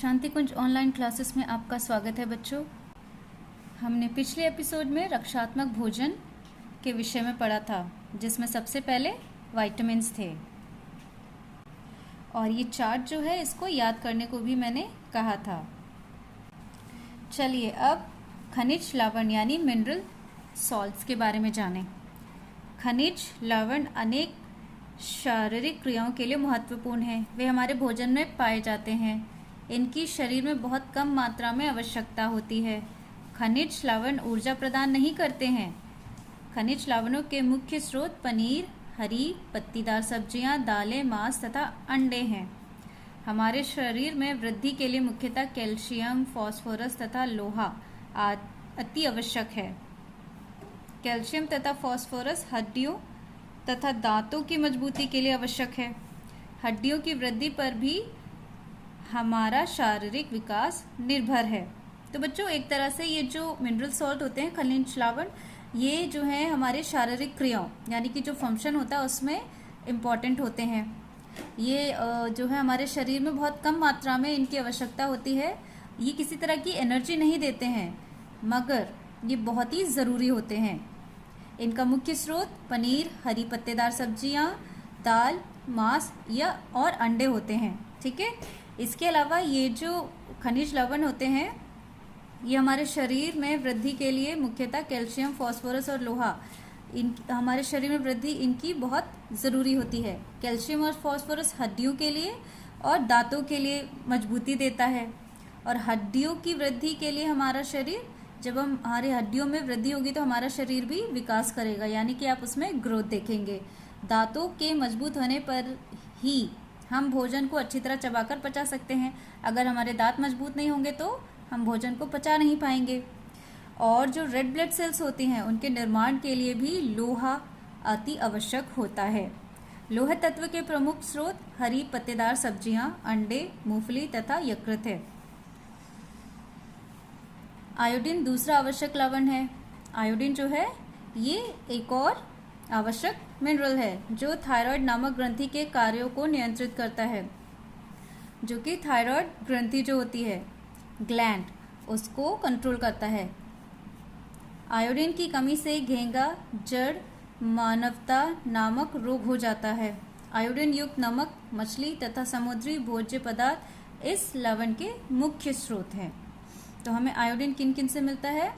शांति कुंज online classes में आपका स्वागत है बच्चों। हमने पिछले एपिसोड में रक्षात्मक भोजन के विषय में पढ़ा था, जिसमें सबसे पहले विटामिन्स थे। और ये चार्ट जो है इसको याद करने को भी मैंने कहा था। चलिए अब खनिज लवण यानी मिनरल सॉल्ट्स के बारे में जानें। खनिज लवण अनेक शारीरिक क्रियाओं के लिए महत्वपूर्ण हैं। वे हमारे भोजन में पाए जाते हैं। इनकी शरीर में बहुत कम मात्रा में आवश्यकता होती है। खनिज लवण ऊर्जा प्रदान नहीं करते हैं। खनिज लवणों के मुख्य स्रोत पनीर, हरी पत्तीदार सब्जियां, दालें, मांस तथा अंडे हैं। हमारे शरीर में वृद्धि के लिए मुख्यतः कैल्शियम, फास्फोरस तथा लोहा अति आवश्यक है। कैल्शियम तथा फास्फोरस हड्डियों तथा दांतों की मजबूती के लिए आवश्यक है। हड्डियों की वृद्धि पर भी हमारा शारीरिक विकास निर्भर है। तो बच्चों, एक तरह से ये जो मिनरल सॉल्ट होते हैं, खनिज लवण, ये जो है हमारे शारीरिक क्रियाओं यानी कि जो फंक्शन होता है उसमें इम्पॉर्टेंट होते हैं। ये जो है हमारे शरीर में बहुत कम मात्रा में इनकी आवश्यकता होती है। ये किसी तरह की एनर्जी नहीं देते हैं, मगर ये बहुत ही ज़रूरी होते हैं। इनका मुख्य स्रोत पनीर, हरी पत्तेदार सब्जियां, दाल, मांस या और अंडे होते हैं। ठीक है। इसके अलावा ये जो खनिज लवण होते हैं ये हमारे शरीर में वृद्धि के लिए मुख्यतः कैल्शियम, फास्फोरस और लोहा, इन हमारे शरीर में वृद्धि इनकी बहुत ज़रूरी होती है। कैल्शियम और फास्फोरस हड्डियों के लिए और दांतों के लिए मजबूती देता है। और हड्डियों की वृद्धि के लिए हमारा शरीर, जब हमारी हड्डियों में वृद्धि होगी तो हमारा शरीर भी विकास करेगा, यानी कि आप उसमें ग्रोथ देखेंगे। दांतों के मजबूत होने पर ही हम भोजन को अच्छी तरह चबाकर पचा सकते हैं। अगर हमारे दांत मजबूत नहीं होंगे तो हम भोजन को पचा नहीं पाएंगे। और जो रेड ब्लड सेल्स होती हैं उनके निर्माण के लिए भी लोहा अति आवश्यक होता है। लोह तत्व के प्रमुख स्रोत हरी पत्तेदार सब्जियां, अंडे, मूंगफली तथा यकृत है। आयोडीन दूसरा आवश्यक लवण है। आयोडीन जो है ये एक और आवश्यक मिनरल है जो थायराइड नामक ग्रंथि के कार्यों को नियंत्रित करता है, जो कि थायराइड ग्रंथि जो होती है, ग्लैंड, उसको कंट्रोल करता है। आयोडीन की कमी से घेंगा, जड़, मानवता नामक रोग हो जाता है। आयोडीन युक्त नमक, मछली तथा समुद्री भोज्य पदार्थ इस लवण के मुख्य स्रोत हैं। तो हमें आयोडीन किन किन से मिलता है?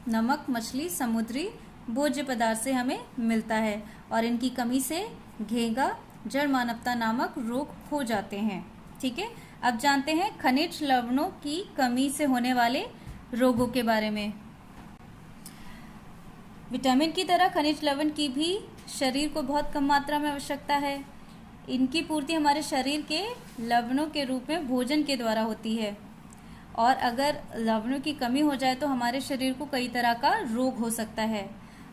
नमक, मछली, समुद्री भोज्य पदार्थ से हमें मिलता है। और इनकी कमी से घेंगा, जड़, मानवता नामक रोग हो जाते हैं। ठीक है। अब जानते हैं खनिज लवणों की कमी से होने वाले रोगों के बारे में। विटामिन की तरह खनिज लवण की भी शरीर को बहुत कम मात्रा में आवश्यकता है। इनकी पूर्ति हमारे शरीर के लवणों के रूप में भोजन के द्वारा होती है। और अगर लवणों की कमी हो जाए तो हमारे शरीर को कई तरह का रोग हो सकता है।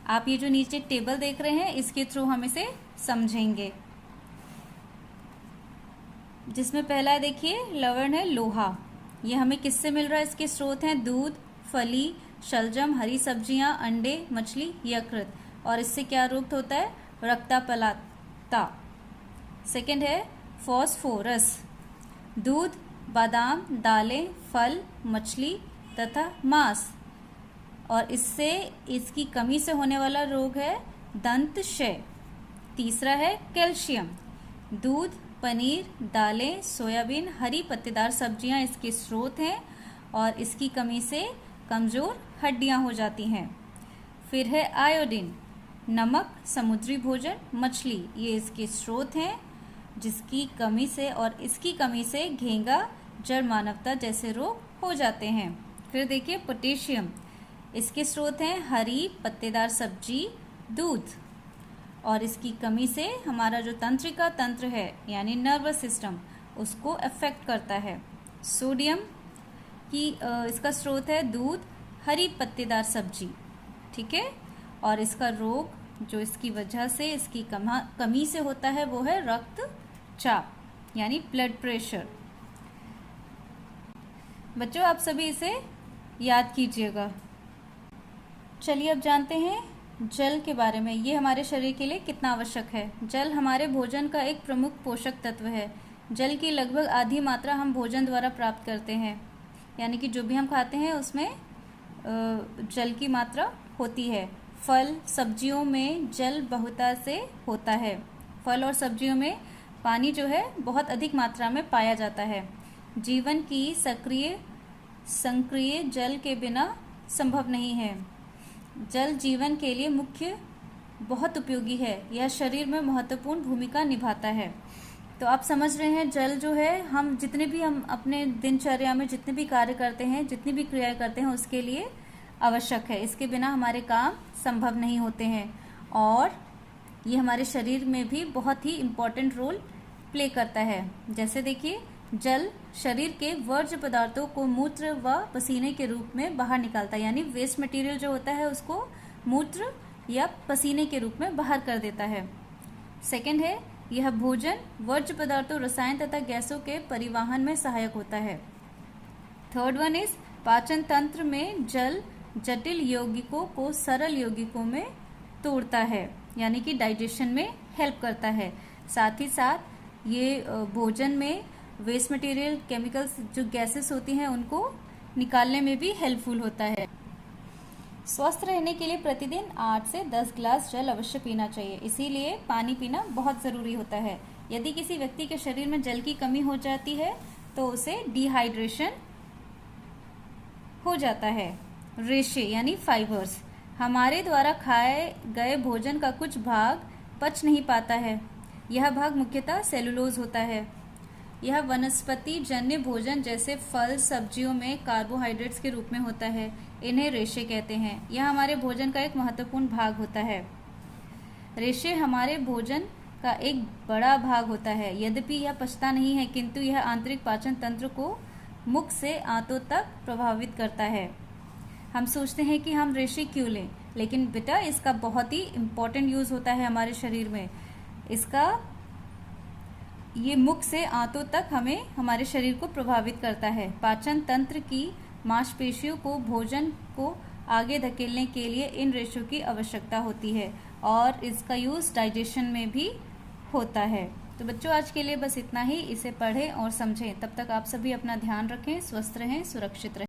आप ये जो नीचे टेबल देख रहे हैं इसके थ्रू हम इसे समझेंगे, जिसमें पहला देखिए लवण है लोहा। ये हमें किससे मिल रहा है? इसके स्रोत हैं दूध, फली, शलजम, हरी सब्जियां, अंडे, मछली, यकृत। और इससे क्या रोग होता है? रक्तपलता। सेकंड है फास्फोरस। दूध, बादाम, दालें, फल, मछली तथा मांस। और इससे इसकी कमी से होने वाला रोग है दंत क्षय। तीसरा है कैल्शियम। दूध, पनीर, दालें, सोयाबीन, हरी पत्तेदार सब्जियां इसके स्रोत हैं और इसकी कमी से कमज़ोर हड्डियां हो जाती हैं। फिर है आयोडीन। नमक, समुद्री भोजन, मछली, ये इसके स्रोत हैं, जिसकी कमी से और इसकी कमी से घेंगा, जड़, मानवता जैसे रोग हो जाते हैं। फिर देखिए पोटेशियम। इसके स्रोत हैं हरी पत्तेदार सब्जी, दूध। और इसकी कमी से हमारा जो तंत्रिका तंत्र है यानी नर्वस सिस्टम, उसको अफेक्ट करता है। सोडियम की इसका स्रोत है दूध, हरी पत्तेदार सब्जी। ठीक है। और इसका रोग जो इसकी वजह से इसकी कमी से होता है वो है रक्तचाप यानी ब्लड प्रेशर। बच्चों, आप सभी इसे याद कीजिएगा। चलिए अब जानते हैं जल के बारे में। ये हमारे शरीर के लिए कितना आवश्यक है। जल हमारे भोजन का एक प्रमुख पोषक तत्व है। जल की लगभग आधी मात्रा हम भोजन द्वारा प्राप्त करते हैं, यानी कि जो भी हम खाते हैं उसमें जल की मात्रा होती है। फल सब्जियों में जल बहुता से होता है। फल और सब्जियों में पानी जो है बहुत अधिक मात्रा में पाया जाता है। जीवन की सक्रिय जल के बिना संभव नहीं है। जल जीवन के लिए मुख्य बहुत उपयोगी है। यह शरीर में महत्वपूर्ण भूमिका निभाता है। तो आप समझ रहे हैं, जल जो है हम अपने दिनचर्या में जितने भी कार्य करते हैं, जितनी भी क्रियाएं करते हैं, उसके लिए आवश्यक है। इसके बिना हमारे काम संभव नहीं होते हैं और ये हमारे शरीर में भी बहुत ही इम्पोर्टेंट रोल प्ले करता है। जैसे देखिए, जल शरीर के वर्ज्य पदार्थों को मूत्र व पसीने के रूप में बाहर निकालता है, यानी वेस्ट मटेरियल जो होता है उसको मूत्र या पसीने के रूप में बाहर कर देता है। सेकंड है, यह भोजन, वर्ज्य पदार्थों, रसायन तथा गैसों के परिवहन में सहायक होता है। थर्ड वन इज पाचन तंत्र में जल जटिल यौगिकों को सरल यौगिकों में तोड़ता है, यानी कि डाइजेशन में हेल्प करता है। साथ ही साथ ये भोजन में वेस्ट मटेरियल, केमिकल्स, जो गैसेस होती हैं उनको निकालने में भी हेल्पफुल होता है। स्वस्थ रहने के लिए प्रतिदिन 8 से 10 गिलास जल अवश्य पीना चाहिए, इसीलिए पानी पीना बहुत ज़रूरी होता है। यदि किसी व्यक्ति के शरीर में जल की कमी हो जाती है तो उसे डिहाइड्रेशन हो जाता है। रेशे यानी फाइबर्स, हमारे द्वारा खाए गए भोजन का कुछ भाग पच नहीं पाता है। यह भाग मुख्यतः सेलुलोज होता है। यह वनस्पति जन्य भोजन जैसे फल सब्जियों में कार्बोहाइड्रेट्स के रूप में होता है। इन्हें रेशे कहते हैं। यह हमारे भोजन का एक महत्वपूर्ण भाग होता है। रेशे हमारे भोजन का एक बड़ा भाग होता है। यद्यपि यह पचता नहीं है, किंतु यह आंतरिक पाचन तंत्र को मुख से आंतों तक प्रभावित करता है। हम सोचते हैं कि हम रेशे क्यों लें, लेकिन बेटा इसका बहुत ही इम्पोर्टेंट यूज होता है हमारे शरीर में। ये मुख से आंतों तक हमारे शरीर को प्रभावित करता है। पाचन तंत्र की मांसपेशियों को भोजन को आगे धकेलने के लिए इन रेशों की आवश्यकता होती है और इसका यूज डाइजेशन में भी होता है। तो बच्चों, आज के लिए बस इतना ही। इसे पढ़ें और समझें। तब तक आप सभी अपना ध्यान रखें, स्वस्थ रहें, सुरक्षित रहें।